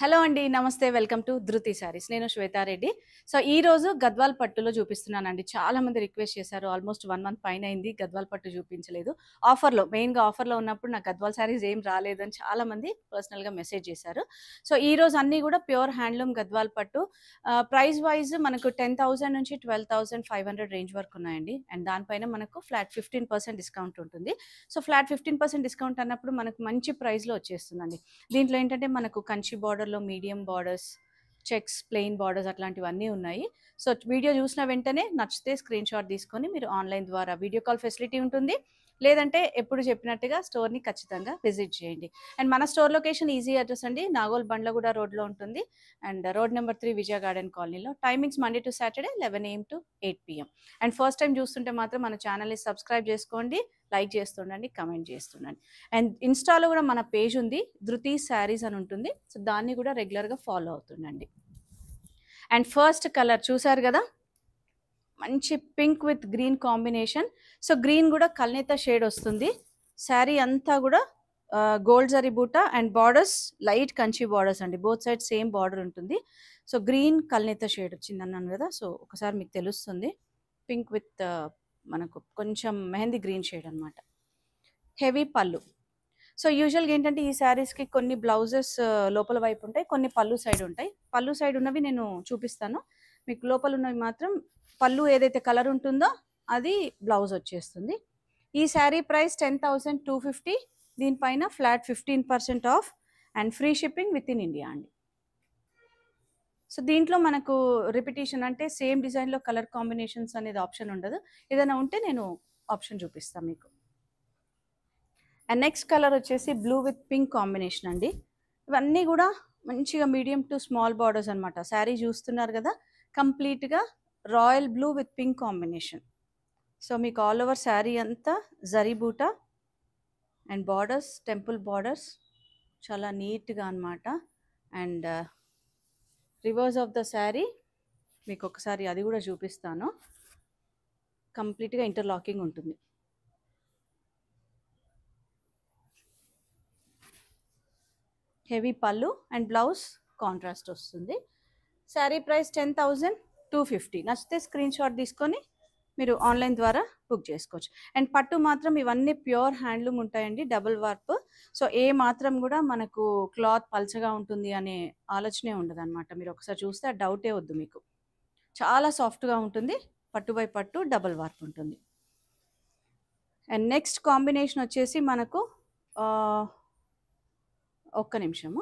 Hello అండి, నమస్తే. Welcome to ధృతి సారీస్. నేను శ్వేతారెడ్డి. సో ఈ రోజు గద్వాల్ పట్టులో చూపిస్తున్నానండి. చాలా మంది రిక్వెస్ట్ చేశారు. ఆల్మోస్ట్ 1 మంత్ పైన అయింది గద్వాల్ పట్టు చూపించలేదు. మెయిన్గా ఆఫర్లో ఉన్నప్పుడు నాకు గద్వాల్ సారీస్ ఏం రాలేదని చాలా మంది పర్సనల్గా మెసేజ్ చేశారు. సో ఈ రోజు అన్నీ కూడా ప్యూర్ హ్యాండ్లూమ్ గద్వాల్ పట్టు. ప్రైస్ వైజ్ మనకు 10,000 నుంచి 12,500 రేంజ్ వరకు ఉన్నాయండి. అండ్ దానిపైన మనకు ఫ్లాట్ 15% డిస్కౌంట్ ఉంటుంది. సో ఫ్లాట్ 15% డిస్కౌంట్ అన్నప్పుడు మనకు మంచి ప్రైస్లో వచ్చేస్తుందండి. దీంట్లో ఏంటంటే మనకు కంచి బార్డర్లో medium borders, checks, plain borders అట్లాంటివన్నీ ఉన్నాయి. సో వీడియో చూసిన వెంటనే నచ్చితే స్క్రీన్ షాట్ తీసుకొని మీరు ఆన్లైన్ ద్వారా వీడియో కాల్ ఫెసిలిటీ ఉంటుంది. లేదంటే ఎప్పుడు చెప్పినట్టుగా స్టోర్ని ఖచ్చితంగా విజిట్ చేయండి. అండ్ మన స్టోర్ లొకేషన్ ఈజీ అడ్రస్ అండి, నాగోల్ బండ్లగూడ రోడ్లో ఉంటుంది. And road number 3 Vijaya garden కాలనీలో. Timings Monday to Saturday 11 AM to 8 PM. And first time చూస్తుంటే మాత్రం మన ఛానల్ని సబ్స్క్రైబ్ చేసుకోండి, లైక్ చేస్తుండండి, కమెంట్ చేస్తుండండి. అండ్ ఇన్స్టాలో కూడా మన పేజ్ ఉంది, ధృతి శారీస్ అని ఉంటుంది. సో దాన్ని కూడా రెగ్యులర్గా ఫాలో అవుతుండండి. అండ్ ఫస్ట్ కలర్ చూసారు కదా, మంచి pink with green combination. So green కూడా కల్నేత షేడ్ వస్తుంది. శారీ అంతా కూడా గోల్డ్ జరీ బూటా and borders light Kanchi borders అండి. బోత్ సైడ్ సేమ్ బార్డర్ ఉంటుంది. సో గ్రీన్ కల్నేత షేడ్ వచ్చింది అన్నాను కదా, సో ఒకసారి మీకు తెలుస్తుంది. పింక్ విత్ మనకు కొంచెం మెహందీ గ్రీన్ షేడ్ అనమాట. హెవీ పళ్ళు. సో యూజువల్గా ఏంటంటే ఈ శారీస్కి కొన్ని బ్లౌజెస్ లోపల వైపు ఉంటాయి, కొన్ని పళ్ళు సైడ్ ఉంటాయి. పళ్ళు సైడ్ ఉన్నవి నేను చూపిస్తాను మీకు. లోపల ఉన్నవి మాత్రం పళ్ళు ఏదైతే కలర్ ఉంటుందో అది బ్లౌజ్ వచ్చేస్తుంది. ఈ శారీ ప్రైస్ 10,250. దీనిపైన flat 15% of and free shipping with in India అండి. సో దీంట్లో మనకు రిపిటేషన్ అంటే సేమ్ డిజైన్లో కలర్ కాంబినేషన్స్ అనేది ఆప్షన్ ఉండదు. ఏదైనా ఉంటే నేను ఆప్షన్ చూపిస్తాను మీకు. అండ్ నెక్స్ట్ కలర్ వచ్చేసి బ్లూ విత్ పింక్ కాంబినేషన్ అండి. ఇవన్నీ కూడా మంచిగా మీడియం టు స్మాల్ బార్డర్స్ అనమాట. శారీ చూస్తున్నారు కదా, కంప్లీట్గా royal blue with pink combination. So మీకు ఆల్ ఓవర్ శారీ అంతా జరీ బూటా అండ్ బార్డర్స్, టెంపుల్ బార్డర్స్ చాలా నీట్గా అనమాట. And reverse of the sari మీకు ఒకసారి అది కూడా చూపిస్తాను. కంప్లీట్గా ఇంటర్లాకింగ్ ఉంటుంది. Heavy pallu and blouse contrast వస్తుంది. శారీ ప్రైస్ 10,250. నచ్చితే స్క్రీన్ షాట్ తీసుకొని మీరు ఆన్లైన్ ద్వారా బుక్ చేసుకోవచ్చు. అండ్ పట్టు మాత్రం ఇవన్నీ ప్యూర్ హ్యాండ్లూమ్ ఉంటాయండి, డబుల్ వార్ప్. సో ఏ మాత్రం కూడా మనకు క్లాత్ పల్చగా ఉంటుంది అనే ఆలోచనే ఉండదు అనమాట. మీరు ఒకసారి చూస్తే ఆ డౌటే వద్దు మీకు. చాలా సాఫ్ట్గా ఉంటుంది, పట్టు బై పట్టు డబుల్ వార్ప్ ఉంటుంది. అండ్ నెక్స్ట్ కాంబినేషన్ వచ్చేసి మనకు ఒక్క నిమిషము.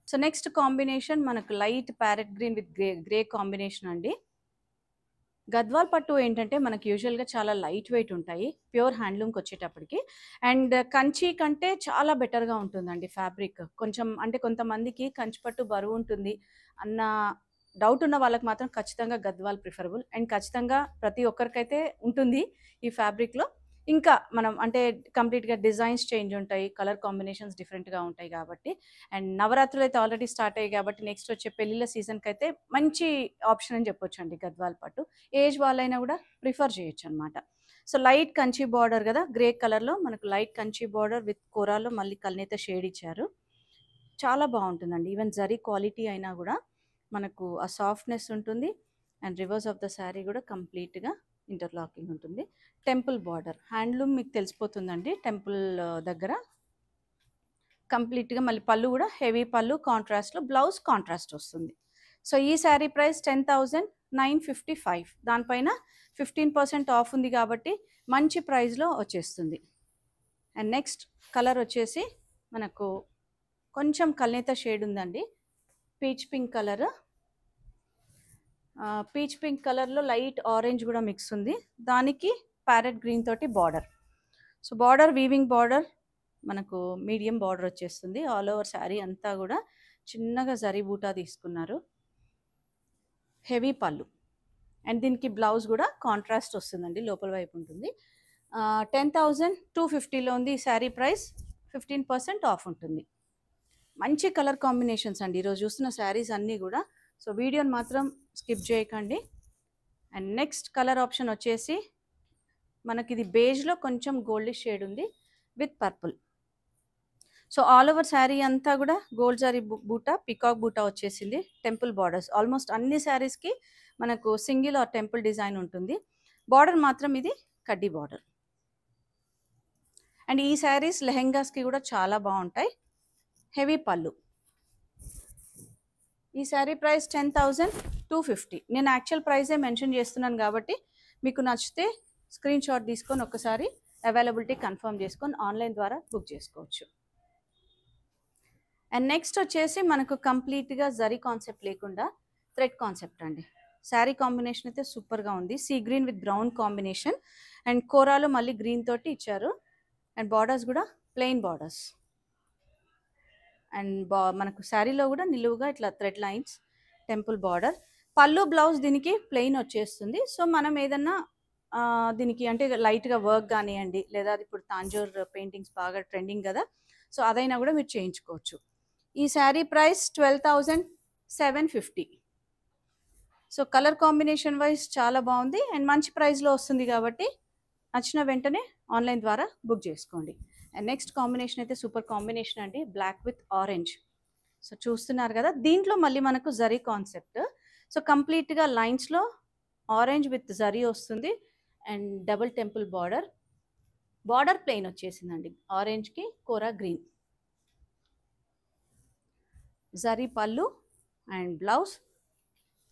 సో నెక్స్ట్ కాంబినేషన్ మనకు light parrot green with grey combination అండి. గద్వాల్ పట్టు ఏంటంటే మనకు యూజువల్గా చాలా లైట్ వెయిట్ ఉంటాయి ప్యూర్ హ్యాండ్లూమ్కి వచ్చేటప్పటికి. అండ్ కంచి కంటే చాలా బెటర్గా ఉంటుందండి ఫ్యాబ్రిక్. కొంచెం అంటే కొంతమందికి కంచి పట్టు బరువు ఉంటుంది అన్న డౌట్ ఉన్న వాళ్ళకి మాత్రం ఖచ్చితంగా గద్వాల్ ప్రిఫరబుల్. అండ్ ఖచ్చితంగా ప్రతి ఒక్కరికైతే ఉంటుంది ఈ ఫ్యాబ్రిక్లో. ఇంకా మనం అంటే కంప్లీట్గా డిజైన్స్ చేంజ్ ఉంటాయి, కలర్ కాంబినేషన్స్ డిఫరెంట్గా ఉంటాయి కాబట్టి. అండ్ నవరాత్రులు అయితే ఆల్రెడీ స్టార్ట్ అయ్యాయి కాబట్టి నెక్స్ట్ వచ్చే పెళ్ళిళ్ళ సీజన్కి అయితే మంచి ఆప్షన్ అని చెప్పొచ్చు అండి గద్వాల్ పట్టు. ఏజ్ వాళ్ళైనా కూడా ప్రిఫర్ చేయొచ్చు అనమాట. సో లైట్ కంచి బార్డర్ కదా, గ్రే కలర్లో మనకు లైట్ కంచి బార్డర్ విత్ కూరాలో మళ్ళీ కల్నేత షేడ్ ఇచ్చారు. చాలా బాగుంటుందండి. ఈవెన్ జరీ క్వాలిటీ అయినా కూడా మనకు ఆ సాఫ్ట్నెస్ ఉంటుంది. And reverse of the sari కూడా కంప్లీట్గా ఇంటర్లాకింగ్ ఉంటుంది. టెంపుల్ బార్డర్ హ్యాండ్లూమ్ మీకు తెలిసిపోతుందండి. టెంపుల్ దగ్గర కంప్లీట్గా మళ్ళీ పళ్ళు కూడా హెవీ పళ్ళు కాంట్రాస్ట్లో, బ్లౌజ్ కాంట్రాస్ట్ వస్తుంది. సో ఈ శారీ ప్రైస్ 10,955. దానిపైన 15% ఆఫ్ ఉంది కాబట్టి మంచి ప్రైస్లో వచ్చేస్తుంది. అండ్ నెక్స్ట్ కలర్ వచ్చేసి మనకు కొంచెం కల్నేత షేడ్ ఉందండి, peach pink colour. Peach pink కలర్లో లైట్ ఆరెంజ్ కూడా మిక్స్ ఉంది. దానికి ప్యారెట్ గ్రీన్ తోటి border. So border weaving border మనకు మీడియం బార్డర్ వచ్చేస్తుంది. ఆల్ ఓవర్ శారీ అంతా కూడా చిన్నగా జరీ బూటా తీసుకున్నారు. హెవీ పళ్ళు అండ్ దీనికి బ్లౌజ్ కూడా కాంట్రాస్ట్ వస్తుందండి, లోపల వైపు ఉంటుంది. 10,250లో ఉంది ఈ శారీ ప్రైస్. 15% ఆఫ్ ఉంటుంది. మంచి కలర్ కాంబినేషన్స్ అండి ఈరోజు చూస్తున్న శారీస్ అన్నీ కూడా. సో వీడియోని మాత్రం స్కిప్ చేయకండి. అండ్ నెక్స్ట్ కలర్ ఆప్షన్ వచ్చేసి మనకి ఇది బేజ్లో కొంచెం గోల్డిష్ షేడ్ ఉంది with purple. So all over sari అంతా కూడా గోల్డ్ జరీ బూటా, పికాక్ బూటా వచ్చేసింది. టెంపుల్ బార్డర్స్ ఆల్మోస్ట్ అన్ని శారీస్కి మనకు సింగిల్ ఆర్ టెంపుల్ డిజైన్ ఉంటుంది. బార్డర్ మాత్రం ఇది కడ్డీ బార్డర్. అండ్ ఈ శారీస్ లెహెంగాస్కి కూడా చాలా బాగుంటాయి. హెవీ పళ్ళు. ఈ శారీ ప్రైస్ 10,250. నేను యాక్చువల్ ప్రైజే మెన్షన్ చేస్తున్నాను కాబట్టి మీకు నచ్చితే స్క్రీన్ షాట్ తీసుకొని ఒక్కసారి అవైలబిలిటీ కన్ఫర్మ్ చేసుకొని ఆన్లైన్ ద్వారా బుక్ చేసుకోవచ్చు. అండ్ నెక్స్ట్ వచ్చేసి మనకు కంప్లీట్గా జరీ కాన్సెప్ట్ లేకుండా థ్రెడ్ కాన్సెప్ట్ అండి. శారీ కాంబినేషన్ అయితే సూపర్గా ఉంది. Sea green with brown combination and కోరాలో మళ్ళీ గ్రీన్ తోటి ఇచ్చారు. అండ్ బార్డర్స్ కూడా ప్లెయిన్ బార్డర్స్. అండ్ మనకు శారీలో కూడా నిలువుగా ఇట్లా thread lines, temple border. Pallu blouse దీనికి ప్లెయిన్ వచ్చేస్తుంది. సో మనం ఏదన్నా దీనికి అంటే లైట్గా వర్క్ కానివ్వండి, లేదా ఇప్పుడు తాంజూర్ పెయింటింగ్స్ బాగా ట్రెండింగ్ కదా, సో అదైనా కూడా మీరు చేయించుకోవచ్చు. ఈ sari price 12,750. So colour combination wise చాలా బాగుంది అండ్ మంచి ప్రైస్లో వస్తుంది కాబట్టి నచ్చిన వెంటనే ఆన్లైన్ ద్వారా బుక్ చేసుకోండి. అండ్ నెక్స్ట్ కాంబినేషన్ అయితే సూపర్ కాంబినేషన్ అండి, బ్లాక్ విత్ ఆరెంజ్. సో చూస్తున్నారు కదా, దీంట్లో మళ్ళీ మనకు జరీ కాన్సెప్ట్. సో కంప్లీట్గా లైన్స్లో ఆరెంజ్ విత్ జరీ వస్తుంది and double temple border. Border plain వచ్చేసిందండి, ఆరెంజ్కి కోరా green. Zari pallu and blouse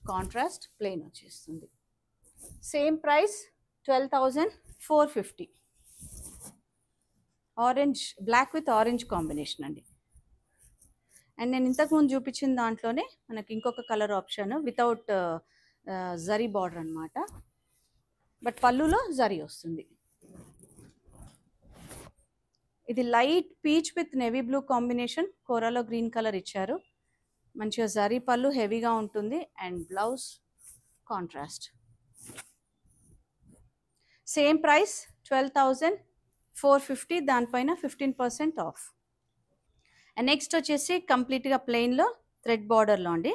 contrast plain వచ్చేస్తుంది. Same price 12,450. Orange, black with orange combination అండి. అండ్ నేను ఇంతకుముందు చూపించిన దాంట్లోనే మనకి ఇంకొక colour option without zari border అనమాట, బట్ పళ్ళులో జరీ వస్తుంది. ఇది light peach with navy blue combination, కోరాలో గ్రీన్ కలర్ ఇచ్చారు. మంచిగా జరీ పళ్ళు హెవీగా ఉంటుంది and blouse contrast. Same price 12,450, దానిపైన 15% ఆఫ్. అండ్ నెక్స్ట్ వచ్చేసి కంప్లీట్గా ప్లెయిన్లో థ్రెడ్ బార్డర్లో అండి.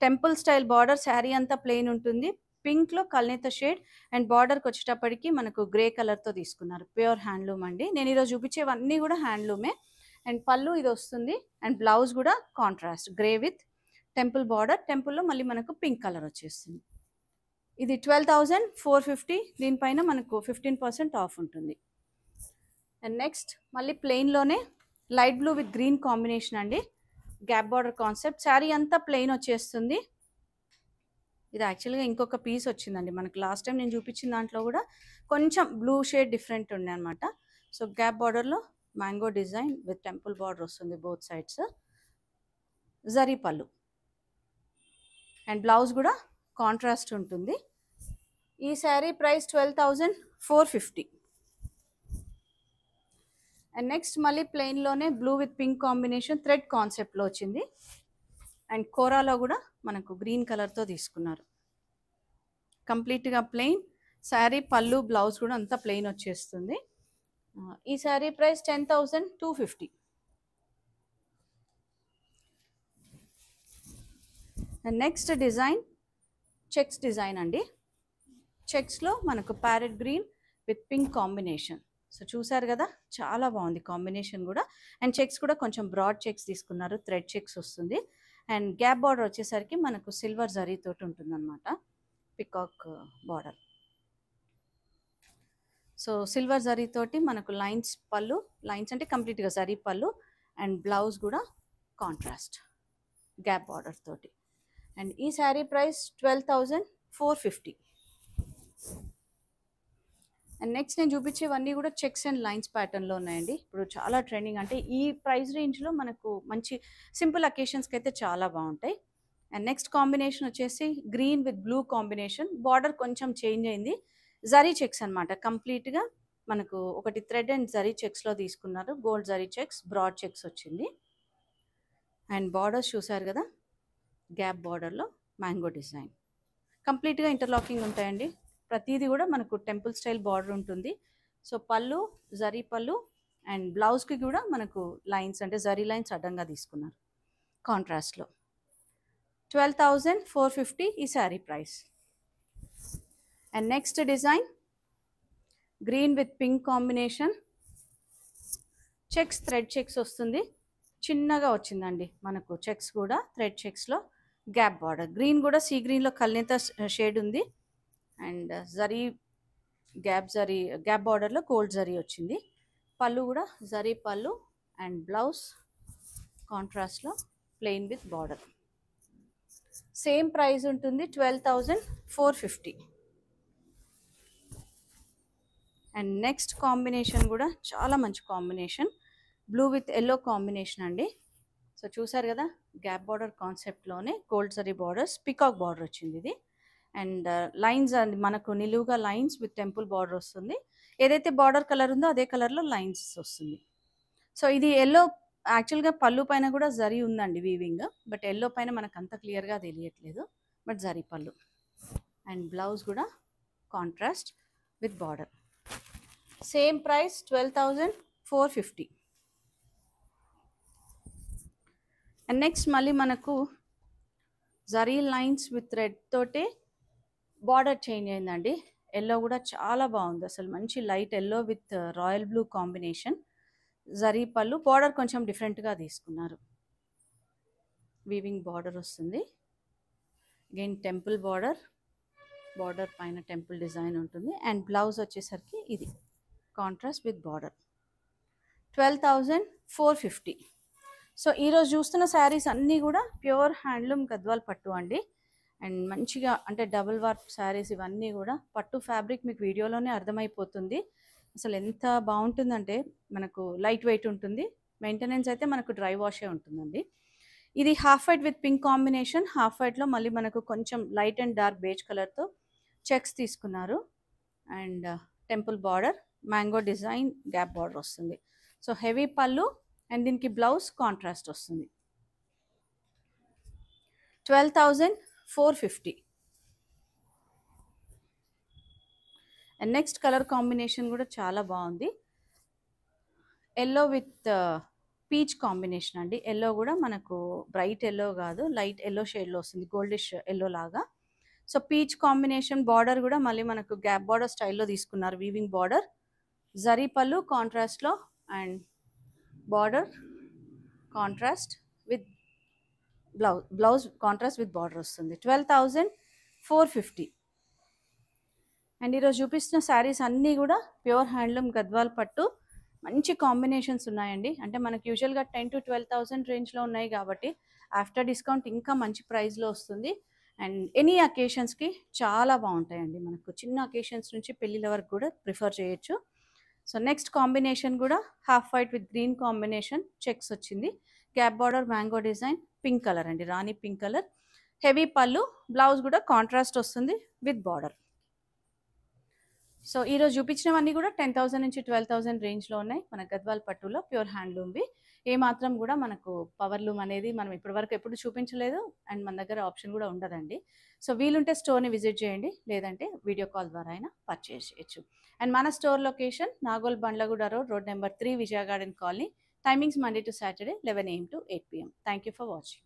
టెంపుల్ స్టైల్ బార్డర్, శారీ అంతా ప్లెయిన్ ఉంటుంది. పింక్లో కల్నేత షేడ్ అండ్ బార్డర్కి వచ్చేటప్పటికి మనకు గ్రే కలర్తో తీసుకున్నారు. ప్యూర్ హ్యాండ్లూమ్ అండి. నేను ఈరోజు చూపించేవన్నీ కూడా హ్యాండ్లూమే. అండ్ పళ్ళు ఇది వస్తుంది అండ్ బ్లౌజ్ కూడా contrast grey with temple border. టెంపుల్లో మళ్ళీ మనకు పింక్ కలర్ వచ్చేస్తుంది. ఇది 12,450, దీనిపైన మనకు 15% ఆఫ్ ఉంటుంది. అండ్ నెక్స్ట్ మళ్ళీ ప్లెయిన్లోనే light blue with green combination అండి, గ్యాప్ బార్డర్ కాన్సెప్ట్. శారీ అంతా ప్లెయిన్ వచ్చేస్తుంది. ఇది యాక్చువల్గా ఇంకొక పీస్ వచ్చిందండి మనకు. లాస్ట్ టైం నేను చూపించిన దాంట్లో కూడా కొంచెం బ్లూ షేడ్ డిఫరెంట్ ఉండే అనమాట. సో గ్యాప్ బార్డర్లో mango design with temple border వస్తుంది both sides. Zari pallu and blouse కూడా కాంట్రాస్ట్ ఉంటుంది. ఈ శారీ ప్రైస్ 12,450. అండ్ నెక్స్ట్ మళ్ళీ ప్లెయిన్లోనే blue with pink combination thread కాన్సెప్ట్లో వచ్చింది. అండ్ కోరాలో కూడా మనకు గ్రీన్ కలర్తో తీసుకున్నారు. కంప్లీట్గా ప్లెయిన్ శారీ, పళ్ళు బ్లౌజ్ కూడా అంతా ప్లెయిన్ వచ్చేస్తుంది. ఈ sari price 10,250. And next design checks design అండి. చెక్స్లో మనకు parrot green with pink combination. So చూసారు కదా, చాలా బాగుంది కాంబినేషన్ కూడా. అండ్ చెక్స్ కూడా కొంచెం బ్రాడ్ చెక్స్ తీసుకున్నారు, థ్రెడ్ చెక్స్ వస్తుంది. అండ్ గ్యాప్ బార్డర్ వచ్చేసరికి మనకు సిల్వర్ జరీతోటి ఉంటుందన్నమాట, పికాక్ బార్డర్. సో సిల్వర్ జరీతోటి మనకు లైన్స్, పళ్ళు లైన్స్ అంటే కంప్లీట్గా జరీ పళ్ళు అండ్ బ్లౌజ్ కూడా కాంట్రాస్ట్ గ్యాప్ బార్డర్ తోటి. అండ్ ఈ శారీ ప్రైస్ 12,450. అండ్ నెక్స్ట్ నేను చూపించేవన్నీ కూడా చెక్స్ అండ్ లైన్స్ ప్యాటర్న్లో ఉన్నాయండి. ఇప్పుడు చాలా ట్రెండింగ్, అంటే ఈ ప్రైస్ రేంజ్లో మనకు మంచి సింపుల్ అకేషన్స్కి అయితే చాలా బాగుంటాయి. అండ్ నెక్స్ట్ కాంబినేషన్ వచ్చేసి green with blue combination. Border కొంచెం చేంజ్ అయింది, జరీ చెక్స్ అనమాట. కంప్లీట్గా మనకు ఒకటి థ్రెడ్ అండ్ జరీ చెక్స్లో తీసుకున్నారు. Gold zari checks, broad checks వచ్చింది. అండ్ బార్డర్స్ చూసారు కదా, గ్యాప్ బార్డర్లో మ్యాంగో డిజైన్. కంప్లీట్గా ఇంటర్లాకింగ్ ఉంటాయండి. ప్రతిదీ కూడా మనకు టెంపుల్ స్టైల్ బార్డర్ ఉంటుంది. సో పళ్ళు జరీ పళ్ళు అండ్ బ్లౌజ్కి కూడా మనకు లైన్స్ అంటే జరీ లైన్స్ అడ్డంగా తీసుకున్నారు కాంట్రాస్ట్లో. 12,450 ఈ sari price. And next design green with pink combination, checks thread checks వస్తుంది. చిన్నగా వచ్చిందండి మనకు చెక్స్ కూడా థ్రెడ్ చెక్స్లో గ్యాప్ బార్డర్. గ్రీన్ కూడా సీ గ్రీన్లో కల్నేత షేడ్ ఉంది. అండ్ జరీ గ్యాప్ బార్డర్లో గోల్డ్ జరీ వచ్చింది. పళ్ళు కూడా జరీ పళ్ళు అండ్ బ్లౌజ్ కాంట్రాస్ట్లో plain with border. Same price ఉంటుంది 12,450. అండ్ నెక్స్ట్ కాంబినేషన్ కూడా చాలా మంచి combination, blue with yellow combination అండి. సో చూసారు కదా, గ్యాప్ బార్డర్ కాన్సెప్ట్లోనే gold zari borders, peacock border వచ్చింది ఇది. అండ్ లైన్స్ అండ్ మనకు నిలువుగా లైన్స్ విత్ టెంపుల్ బార్డర్ వస్తుంది. ఏదైతే బార్డర్ కలర్ ఉందో అదే కలర్లో లైన్స్ వస్తుంది. సో ఇది ఎల్లో, యాక్చువల్గా పళ్ళు పైన కూడా జరీ ఉందండి వీవింగ్, బట్ ఎల్లో పైన మనకు అంత క్లియర్గా తెలియట్లేదు, but zari pallu. And blouse కూడా contrast with border. Same price 12,450. And next మళ్ళీ మనకు జరీ లైన్స్ విత్ రెడ్ తోటే బార్డర్ చేంజ్ అయిందండి. ఎల్లో కూడా చాలా బాగుంది అసలు, మంచి light yellow with royal blue combination. Zari పళ్ళు, బార్డర్ కొంచెం డిఫరెంట్గా తీసుకున్నారు. వీవింగ్ బార్డర్ వస్తుంది. అగైన్ టెంపుల్ బార్డర్, బార్డర్ పైన టెంపుల్ డిజైన్ ఉంటుంది. అండ్ బ్లౌజ్ వచ్చేసరికి ఇది కాంట్రాస్ట్ విత్ బార్డర్. 12,450. సో ఈరోజు చూస్తున్న శారీస్ అన్నీ కూడా ప్యూర్ హ్యాండ్లూమ్ గద్వాల్ పట్టు అండి. అండ్ మంచిగా అంటే డబుల్ వార్ప్ శారీస్ ఇవన్నీ కూడా పట్టు ఫ్యాబ్రిక్ మీకు వీడియోలోనే అర్థమైపోతుంది. అసలు ఎంత బాగుంటుందంటే మనకు లైట్ వెయిట్ ఉంటుంది. మెయింటెనెన్స్ అయితే మనకు డ్రై వాషే ఉంటుందండి. ఇది half white with pink combination. Half వైట్లో మళ్ళీ మనకు కొంచెం లైట్ అండ్ డార్క్ బేజ్ కలర్తో చెక్స్ తీసుకున్నారు. And temple border, mango design, gap border వస్తుంది. సో హెవీ పళ్ళు అండ్ దీనికి బ్లౌజ్ కాంట్రాస్ట్ వస్తుంది. 12,450. అండ్ నెక్స్ట్ కలర్ కాంబినేషన్ కూడా చాలా బాగుంది. ఎల్లో విత్ పీచ్ కాంబినేషన్ అండి. ఎల్లో కూడా మనకు బ్రైట్ ఎల్లో కాదు, లైట్ ఎల్లో షేడ్లో వస్తుంది, గోల్డిష్ ఎల్లో లాగా. So peach combination. బార్డర్ కూడా మళ్ళీ మనకు గ్యాప్ బార్డర్ స్టైల్లో తీసుకున్నారు, వీవింగ్ బార్డర్. జరీ పళ్ళు కాంట్రాస్ట్లో and border contrast with blouse contrast with border వస్తుంది. 12,450. అండ్ ఈరోజు చూపిస్తున్న శారీస్ అన్నీ కూడా ప్యూర్ హ్యాండ్లూమ్ గద్వాల్ పట్టు. మంచి కాంబినేషన్స్ ఉన్నాయండి. అంటే మనకు యూజువల్గా 10,000 to 12,000 రేంజ్లో ఉన్నాయి కాబట్టి ఆఫ్టర్ డిస్కౌంట్ ఇంకా మంచి ప్రైస్లో వస్తుంది. అండ్ ఎనీ అకేషన్స్కి చాలా బాగుంటాయండి. మనకు చిన్న అకేషన్స్ నుంచి పెళ్ళిళ్ళ వరకు కూడా ప్రిఫర్ చేయొచ్చు. సో నెక్స్ట్ కాంబినేషన్ కూడా half white with green combination, checks వచ్చింది. Gap border, mango design, pink colour అండి, రాణి pink colour. Heavy pallu, blouse కూడా కాంట్రాస్ట్ వస్తుంది విత్ బార్డర్. సో ఈరోజు చూపించినవన్నీ కూడా 10,000 నుంచి 12,000 రేంజ్లో ఉన్నాయి మన గద్వాల్ పట్టులో, ప్యూర్ హ్యాండ్లూమ్వి. ఏమాత్రం కూడా మనకు పవర్ లూమ్ అనేది మనం ఇప్పటివరకు ఎప్పుడు చూపించలేదు, అండ్ మన దగ్గర ఆప్షన్ కూడా ఉండదండి. సో వీలుంటే స్టోర్ని విజిట్ చేయండి, లేదంటే వీడియో కాల్ ద్వారా అయినా పర్చేస్ చేయొచ్చు. అండ్ మన store location Nagole Bandlaguda road number 3, Vijaya garden colony. Timings Monday to Saturday 11 AM to 8 PM. Thank you for watching.